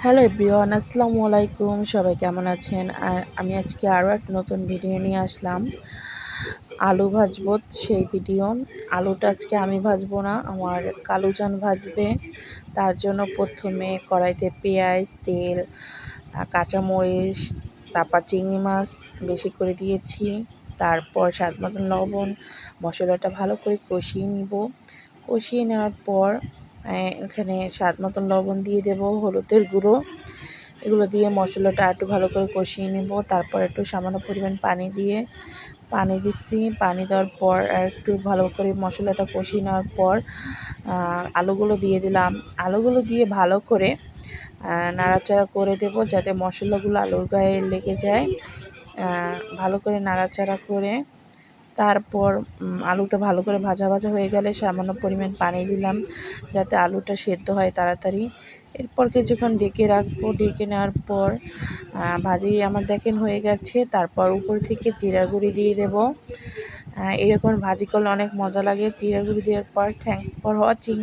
Hello everyone, আসসালামু আলাইকুম। সবাই কেমন আছেন? আর আমি আজকে আরও একটা নতুন ভিডিও নিয়ে আসলাম। আলু ভাজবো সেই ভিডিও। আলুটা আজকে আমি ভাজবো না, আমার কালুজান ভাজবে। তার জন্য প্রথমে কড়াইতে পেঁয়াজ, তেল, কাঁচামরিচ, তারপর চিংড়ি মাছ বেশি করে দিয়েছি। তারপর স্বাদ মতন লবণ, মশলাটা ভালো করে কষিয়ে নিব। কষিয়ে নেওয়ার পর এখানে স্বাদ মতন লবণ দিয়ে দেব, হলুদের গুঁড়ো, এগুলো দিয়ে মশলাটা একটু ভালো করে কষিয়ে নেব। তারপর একটু সামান্য পরিমাণ পানি দিচ্ছি। পানি দেওয়ার পর আর একটু ভালো করে মশলাটা কষিয়ে নেওয়ার পর আলুগুলো দিয়ে দিলাম। আলুগুলো দিয়ে ভালো করে নাড়াচাড়া করে দেব, যাতে মশলাগুলো আলুর গায়ে লেগে যায়। ভালো করে নাড়াচাড়া করে তারপর আলুটা ভালো করে ভাজা হয়ে গেলে সামান্য পরিমাণ পানি দিলাম, যাতে আলুটা সেদ্ধ হয় তাড়াতাড়ি। এরপর কিছুক্ষণ ঢেকে রাখবো। ঢেকে নেওয়ার পর ভাজি আমার দেখেন হয়ে গেছে। তারপর উপর থেকে জিরা গুঁড়ি দিয়ে দেব। এরকম ভাজি করলে অনেক মজা লাগে। জিরা গুঁড়ি দেওয়ার পর থ্যাঙ্কস ফর ওয়াচিং।